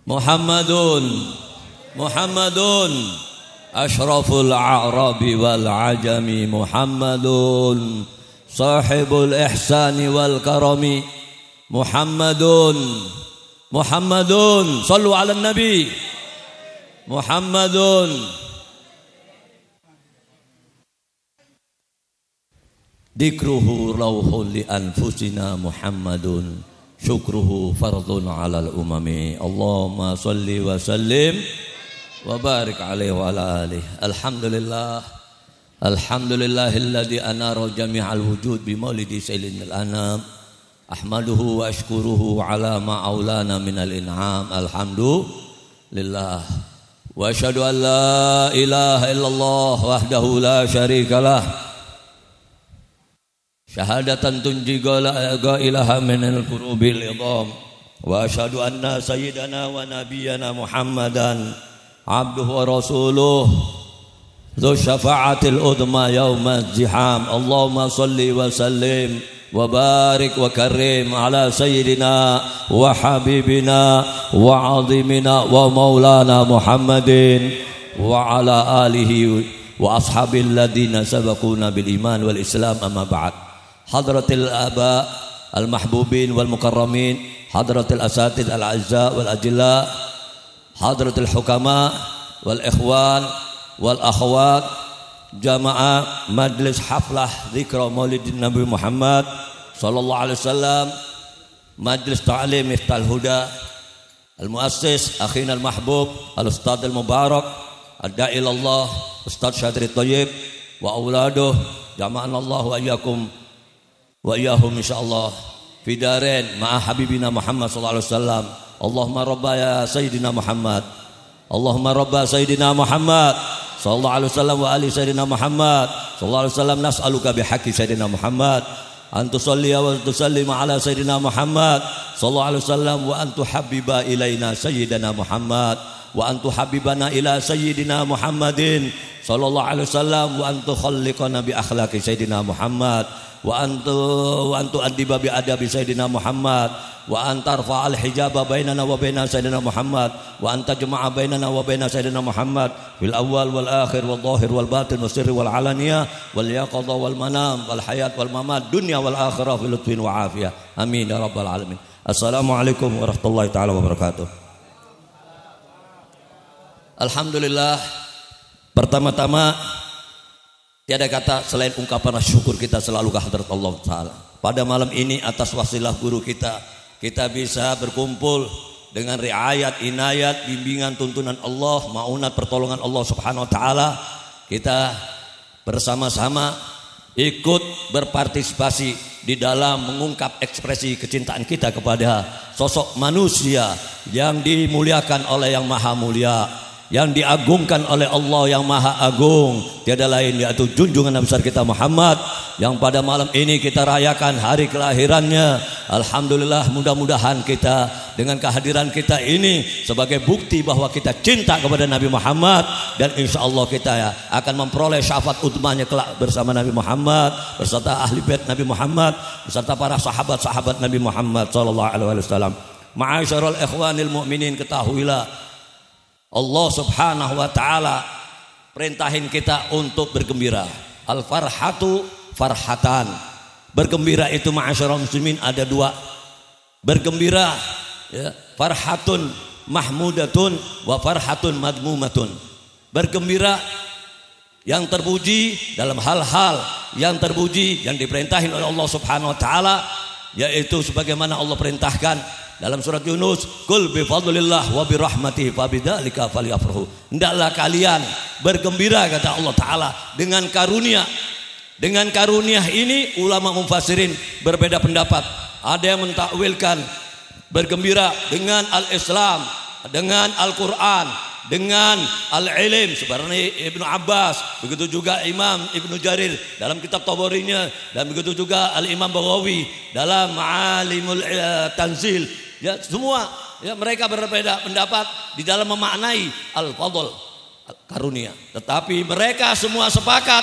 Muhammadun Muhammadun asyraful a'rabi wal ajami Muhammadun sahibul ihsani wal karami Muhammadun Muhammadun sallu ala nabi Muhammadun dikruhu rauhun li anfusina Muhammadun syukruhu fardun alal umami Allahumma salli wa sallim wa barik alaihi wa ala alihi alhamdulillahilladzi anara jami'al wujud bi maulidi sayyidil anam ahmaduhu wa ashkuruhu ala ma'aulana minal in'am alhamdulillah wa asyhadu an la ilaha illallah wahdahu la syarikalah syahadatan tunjiga la ilaha minal kurubil idham wa asyhadu anna sayyidana wa nabiyyana Muhammadan abduhu wa rasuluh dzu syafa'atil udma yaumaz ziham Allahumma salli wa sallim wa barik wa karim ala sayyidina wa habibina wa azimina wa maulana Muhammadin wa ala alihi wa ashabil ladina sabaquna bil iman wal islam amma ba'd hadratil aba al mahbubin wal mukarramin hadratil asatid al azza wal ajilla hadratil hukama wal ikhwan wal akhwat jamaah majlis haflah zikra maulidin Nabi Muhammad sallallahu alaihi wasallam majlis ta'lim Miftahul Huda al muassis akhina al mahbub al ustad al mubarak ad-da'i ilallah Ustaz Syadri Thayyib wa auladuh jama'an Allah wa iyyakum wa iyyahum insyaallah fi darain ma'a habibina Muhammad sallallahu alaihi wasallam Allahumma rabba ya sayyidina Muhammad Allahumma rabba sayyidina Muhammad sallallahu alaihi wasallam wa ali sayyidina Muhammad sallallahu alaihi wasallam nas'aluka bihaqqi sayyidina Muhammad an tusalli wa tusallim ala sayyidina Muhammad sallallahu alaihi wasallam wa an tuhabbiba ilaina sayyidina Muhammad wa an tuhabbibana ila sayyidina Muhammadin sallallahu alaihi wasallam wa an tukhalliqana bi akhlaqi sayyidina Muhammad wa antu adiba bi adabi sayyidina Muhammad wa antar fa'al hijaba bainana wa baina sayyidina Muhammad wa anta jama'a bainana wa baina sayyidina Muhammad fil awwal wal akhir wal zahir wal batin was sirri wal alaniyah wal yaqadha wal manam wal hayat wal mamat dunya wal akhirah fil lutfin wa afiyah amin ya rabbal alamin. Assalamualaikum warahmatullahi taala wabarakatuh. Alhamdulillah, pertama-tama tiada kata selain ungkapan syukur kita selalu ke hadrat Allah Ta'ala. Pada malam ini atas wasilah guru kita bisa berkumpul dengan riayat, inayat, bimbingan, tuntunan Allah, maunat, pertolongan Allah Subhanahu Wa Ta'ala. Kita bersama-sama ikut berpartisipasi di dalam mengungkap ekspresi kecintaan kita kepada sosok manusia yang dimuliakan oleh Yang Maha Mulia, yang diagungkan oleh Allah yang Maha Agung, tiada lain yaitu junjungan Nabi besar kita Muhammad, yang pada malam ini kita rayakan hari kelahirannya. Alhamdulillah, mudah-mudahan kita dengan kehadiran kita ini sebagai bukti bahwa kita cinta kepada Nabi Muhammad, dan insya Allah kita akan memperoleh syafaat utmanya kelak bersama Nabi Muhammad, beserta ahli bait Nabi Muhammad, beserta para sahabat-sahabat Nabi Muhammad sallallahu alaihi wasallam. Ma'asyiral ikhwanil mu'minin, ketahuilah Allah Subhanahu Wa Ta'ala perintahin kita untuk bergembira. Al farhatu farhatan, bergembira itu ma'asyiral muslimin ada dua. Bergembira ya, farhatun mahmudatun wa farhatun madmumatun. Bergembira yang terpuji dalam hal-hal yang terpuji yang diperintahin oleh Allah Subhanahu Wa Ta'ala, yaitu sebagaimana Allah perintahkan dalam surat Yunus, "Qul bi fadlillah wa bi rahmatihi fabidzalika falyafrahu." Hendaklah kalian bergembira, kata Allah Ta'ala, dengan karunia. Dengan karunia ini ulama mufassirin berbeda pendapat. Ada yang mentakwilkan bergembira dengan al-Islam, dengan Al-Quran, dengan al-ilm seperti Ibnu Abbas, begitu juga Imam Ibnu Jarir dalam kitab Tabarinya, dan begitu juga Al-Imam Baghawi dalam Ma'alimul Tanzil. Ya, semua ya, mereka berbeda pendapat di dalam memaknai al-fadl, karunia. Tetapi mereka semua sepakat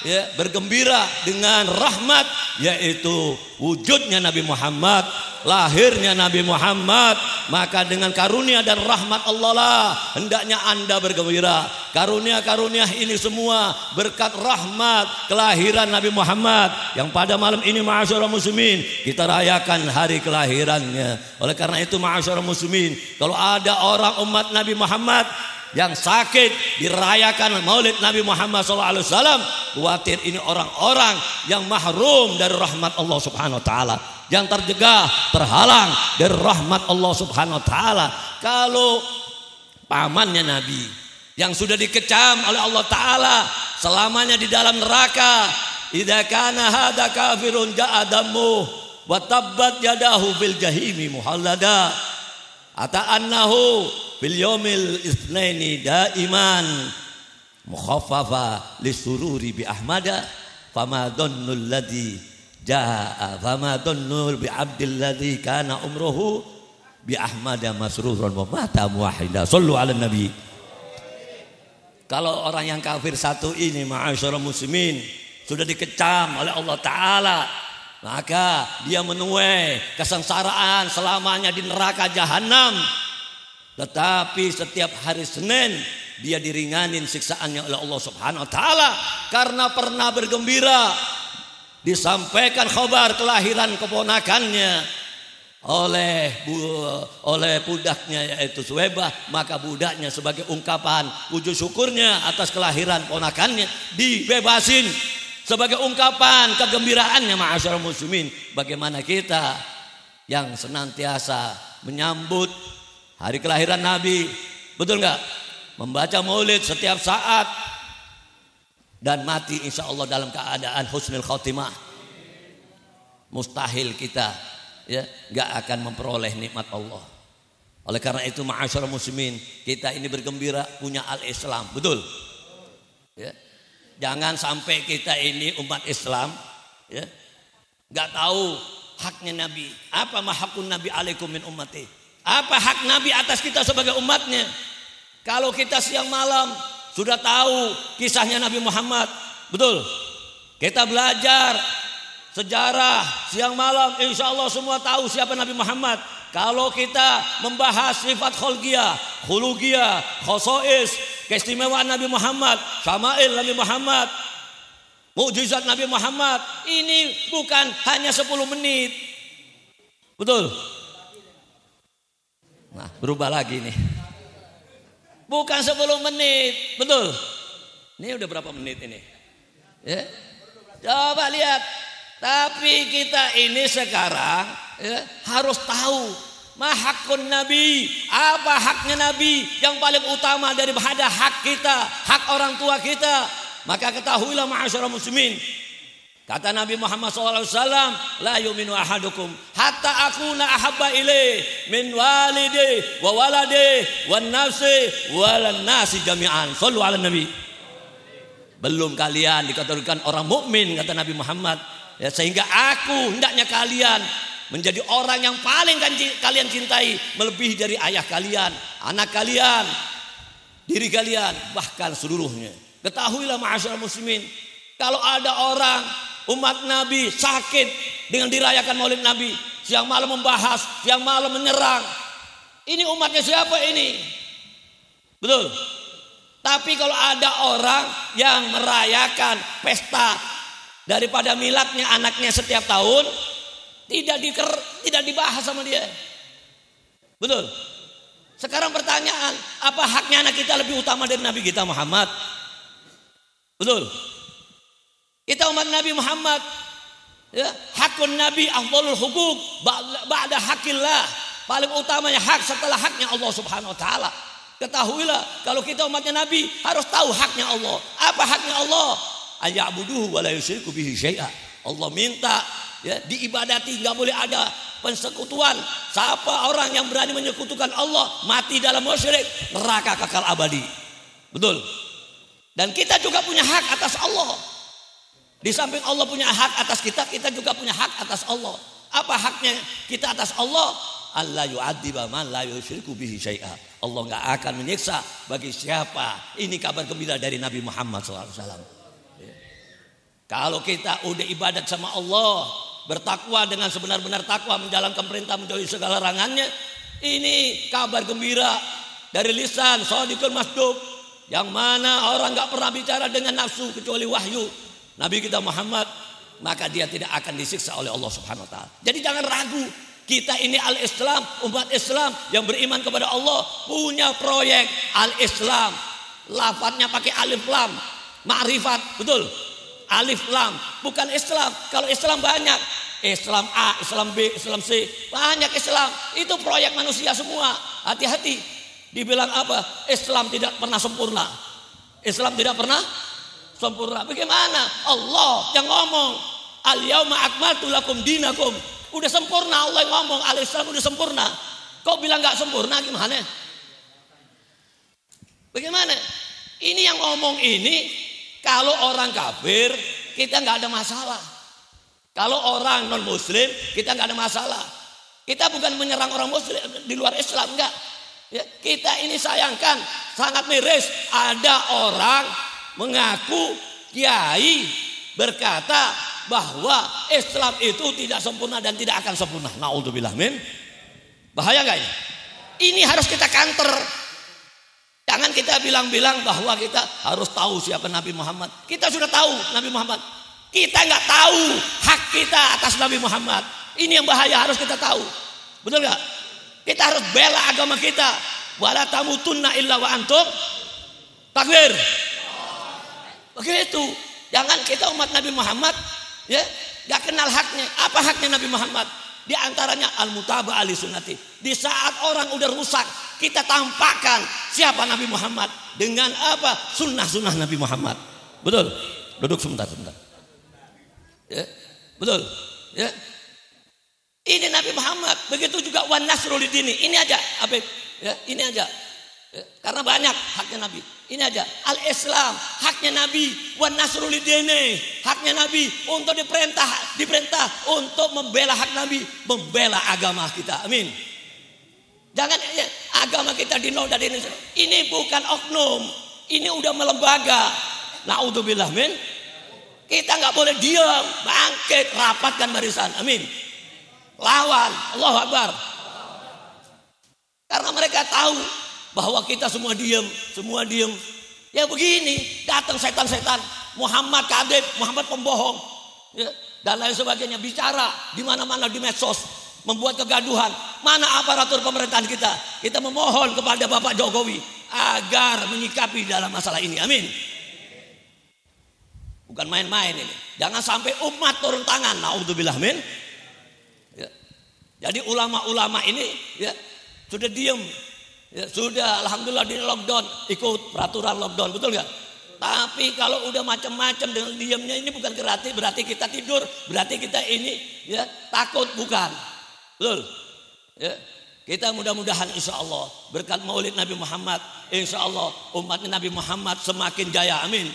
ya, bergembira dengan rahmat, yaitu wujudnya Nabi Muhammad lahirnya Nabi Muhammad, maka dengan karunia dan rahmat Allah lah hendaknya Anda bergembira. Karunia-karunia ini semua berkat rahmat kelahiran Nabi Muhammad yang pada malam ini ma'asyiral muslimin kita rayakan hari kelahirannya. Oleh karena itu ma'asyiral muslimin, kalau ada orang umat Nabi Muhammad yang sakit dirayakan maulid Nabi Muhammad SAW, khawatir ini orang-orang yang mahrum dari rahmat Allah Subhanahu wa taala, yang terjegah, terhalang dari rahmat Allah Subhanahu wa taala. Kalau pamannya Nabi yang sudah dikecam oleh Allah taala selamanya di dalam neraka, idza kana hada kafirun ja'adamu wa tabbat yadahu bil jahimi muhallada ata annahu fil yawmil itsnaini daiman mukhaffafa lisururi bi ahmada fama dhannul ladzi jaa fama dhannul bi abdil ladzi kana umruhu bi ahmada masruran wa mata muwahhida. Shallu ala nabi. Kalau orang yang kafir satu ini ma'asyiral muslimin sudah dikecam oleh Allah taala, maka dia menuai kesengsaraan selamanya di neraka jahanam. Tetapi setiap hari Senin dia diringanin siksaannya oleh Allah Subhanahu wa taala karena pernah bergembira disampaikan khabar kelahiran keponakannya oleh budaknya yaitu Suwaibah, maka budaknya sebagai ungkapan wujud syukurnya atas kelahiran ponakannya dibebasin sebagai ungkapan kegembiraannya. Ma'asyiral muslimin, bagaimana kita yang senantiasa menyambut hari kelahiran Nabi, betul nggak? Membaca maulid setiap saat dan mati insya Allah dalam keadaan husnul khotimah. Mustahil kita ya nggak akan memperoleh nikmat Allah. Oleh karena itu ma'asyiral muslimin, kita ini bergembira punya al-Islam, betul? Ya. Jangan sampai kita ini umat Islam ya nggak tahu haknya Nabi. Apa mahakun Nabi alaikum min ummati? Apa hak Nabi atas kita sebagai umatnya? Kalau kita siang malam sudah tahu kisahnya Nabi Muhammad, betul? Kita belajar sejarah siang malam, insya Allah semua tahu siapa Nabi Muhammad. Kalau kita membahas sifat kholgiyah, khulugiyah, khosois, keistimewaan Nabi Muhammad, syama'il Nabi Muhammad, mukjizat Nabi Muhammad, ini bukan hanya 10 menit, betul? Nah, berubah lagi nih. Bukan 10 menit, betul? Ini udah berapa menit ini? Ya. Coba lihat. Tapi kita ini sekarang ya, harus tahu mahakun Nabi. Apa haknya Nabi yang paling utama daripada hak kita, hak orang tua kita. Maka ketahuilah ma'asyiral muslimin, kata Nabi Muhammad SAW, la yu'minu ahadukum hatta akuna ahabba ilaih min walidi wa waladi wan nafsi walan nasi jami'an. Shallu ala nabi. Belum kalian dikatakan orang mukmin, kata Nabi Muhammad, ya, sehingga aku hendaknya kalian menjadi orang yang paling kalian cintai melebihi dari ayah kalian, anak kalian, diri kalian, bahkan seluruhnya. Ketahuilah ma'asyiral muslimin, kalau ada orang umat Nabi sakit dengan dirayakan maulid Nabi, siang malam membahas, siang malam menyerang, ini umatnya siapa ini? Betul. Tapi kalau ada orang yang merayakan pesta daripada miladnya anaknya setiap tahun, tidak dibahas sama dia. Betul. Sekarang pertanyaan, apa haknya anak kita lebih utama dari Nabi kita Muhammad? Betul. Kita umat Nabi Muhammad, ya, hakun Nabi afdhalul hukuk ba'da hakillah. Paling utamanya hak setelah haknya Allah Subhanahu wa taala. Ketahuilah kalau kita umatnya Nabi harus tahu haknya Allah. Apa haknya Allah? Ayabuduhu wa la yusyriku bihi syai'a. Allah minta ya diibadati, enggak boleh ada persekutuan. Siapa orang yang berani menyekutukan Allah mati dalam musyrik, neraka kekal abadi. Betul. Dan kita juga punya hak atas Allah. Di samping Allah punya hak atas kita, kita juga punya hak atas Allah. Apa haknya kita atas Allah? Allah yu'adziba man la yusyriku bihi syai'a. Allah enggak akan menyiksa bagi siapa. Ini kabar gembira dari Nabi Muhammad SAW. Kalau kita udah ibadat sama Allah, bertakwa dengan sebenar-benar takwa, menjalankan perintah, menjauhi segala larangannya. Ini kabar gembira dari lisan Shadiqul Masduq, yang mana orang gak pernah bicara dengan nafsu kecuali wahyu Nabi kita Muhammad, maka dia tidak akan disiksa oleh Allah Subhanahu wa taala. Jadi jangan ragu, kita ini al-Islam, umat Islam yang beriman kepada Allah, punya proyek al-Islam. Lafadznya pakai alif lam, ma'rifat, betul? Alif lam, bukan Islam. Kalau Islam banyak, Islam A, Islam B, Islam C, banyak Islam. Itu proyek manusia semua. Hati-hati. Dibilang apa? Islam tidak pernah sempurna. Islam tidak pernah sempurna. Bagaimana? Allah yang ngomong, al-yauma akmaltu lakum dinakum. Udah sempurna, Allah yang ngomong, al-Islam udah sempurna. Kok bilang gak sempurna, gimana? Bagaimana? Ini yang ngomong ini, kalau orang kafir kita nggak ada masalah. Kalau orang non muslim kita nggak ada masalah. Kita bukan menyerang orang muslim di luar Islam, enggak. Ya, kita ini sayangkan, sangat miris ada orang mengaku kiai berkata bahwa Islam itu tidak sempurna dan tidak akan sempurna. Naudzubillah min. Bahaya nggak ini? Ini harus kita counter. Jangan kita bilang-bilang bahwa kita harus tahu siapa Nabi Muhammad. Kita sudah tahu Nabi Muhammad. Kita nggak tahu hak kita atas Nabi Muhammad. Ini yang bahaya, harus kita tahu. Betul nggak? Kita harus bela agama kita. Wala tamutunna illa wa antum takbir. Begitu. Jangan kita umat Nabi Muhammad ya nggak kenal haknya. Apa haknya Nabi Muhammad? Di antaranya al-mutaba'ah li sunnati. Di saat orang udah rusak, kita tampakkan siapa Nabi Muhammad dengan apa? Sunnah-sunnah Nabi Muhammad. Betul? Duduk sebentar. Ya, betul? Ya. Ini Nabi Muhammad. Begitu juga wan nasrul dini. Ini aja, Habib. Ya, ini aja. Ya, karena banyak haknya Nabi. Ini aja. Al-Islam, haknya Nabi. Wan nasrul dini, haknya Nabi untuk diperintah untuk membela hak Nabi, membela agama kita. Amin. Jangan ya, agama kita dinol dari ini. Ini bukan oknum, ini udah melembaga. Naudzubillah min. Kita nggak boleh diam, bangkit, rapatkan barisan. Amin. Lawan, Allahu Akbar. Karena mereka tahu bahwa kita semua diam. Ya begini, datang setan-setan, Muhammad kadib, Muhammad pembohong, ya, dan lain sebagainya, bicara di mana-mana di medsos, membuat kegaduhan. Mana aparatur pemerintahan kita? Kita memohon kepada Bapak Jokowi agar menyikapi dalam masalah ini. Amin. Bukan main-main ini. Jangan sampai umat turun tangan. Naudzubillah min. Ya. Jadi ulama-ulama ini ya sudah diam. Ya, sudah alhamdulillah di lockdown, ikut peraturan lockdown, betul nggak? Tapi kalau udah macam-macam dengan diamnya ini bukan berarti kita tidur, berarti kita ini ya takut, bukan. Betul? Ya. Kita mudah-mudahan insya Allah berkat maulid Nabi Muhammad, insya Allah umatnya Nabi Muhammad semakin jaya, amin.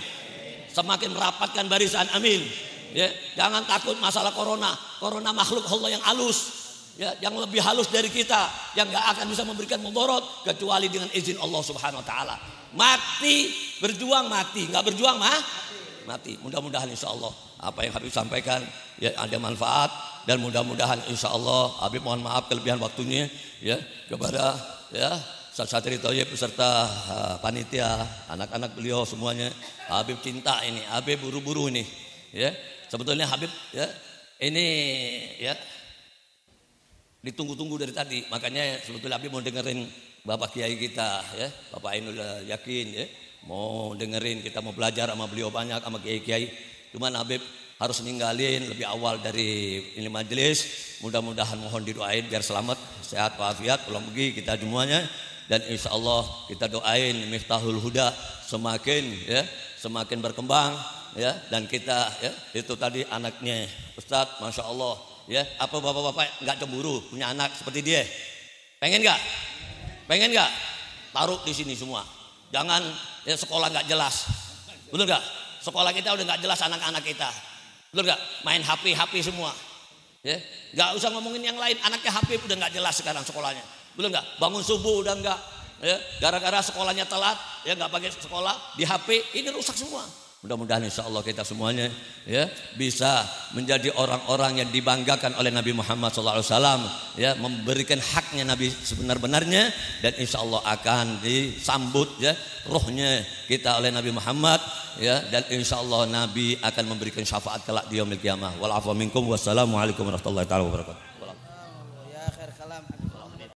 Semakin merapatkan barisan, amin. Ya, jangan takut masalah corona makhluk Allah yang halus. Ya, yang lebih halus dari kita, yang gak akan bisa memberikan mudarat kecuali dengan izin Allah Subhanahu wa taala. Mati, berjuang mati, gak berjuang mati. Mudah-mudahan insya Allah apa yang Habib sampaikan ya ada manfaat, dan mudah-mudahan insya Allah Habib mohon maaf kelebihan waktunya ya kepada ya Satri Thayyib beserta panitia, anak-anak beliau semuanya. Habib cinta ini, Habib buru-buru ini ya. Sebetulnya Habib ya ini ya ditunggu-tunggu dari tadi, makanya sebetulnya Habib mau dengerin Bapak Kiai kita ya, Bapak Ainul Yakin ya, mau dengerin, kita mau belajar sama beliau banyak, sama Kiai-Kiai. Cuman Habib harus ninggalin lebih awal dari ini majelis. Mudah-mudahan mohon didoain biar selamat, sehat walafiat, pulang pergi kita semuanya. Dan insya Allah kita doain Miftahul Huda semakin berkembang ya. Dan kita ya itu tadi anaknya Ustadz, masya Allah. Ya, apa bapak-bapak nggak cemburu punya anak seperti dia? Pengen nggak? Taruh di sini semua. Jangan ya sekolah nggak jelas, betul nggak? Sekolah kita udah nggak jelas anak-anak kita, betul nggak? Main HP semua. Ya, nggak usah ngomongin yang lain. Anaknya HP udah nggak jelas sekarang sekolahnya, betul nggak? Bangun subuh udah nggak. Ya, gara-gara sekolahnya telat, ya nggak pakai sekolah di HP, ini rusak semua. Mudah-mudahan insya Allah kita semuanya ya bisa menjadi orang-orang yang dibanggakan oleh Nabi Muhammad SAW, ya, memberikan haknya Nabi sebenar-benarnya, dan insya Allah akan disambut ya rohnya kita oleh Nabi Muhammad, ya, dan insya Allah Nabi akan memberikan syafaat kelak di yaumil qiyamah. Wal afwa minkum, wassalamualaikum warahmatullahi wabarakatuh.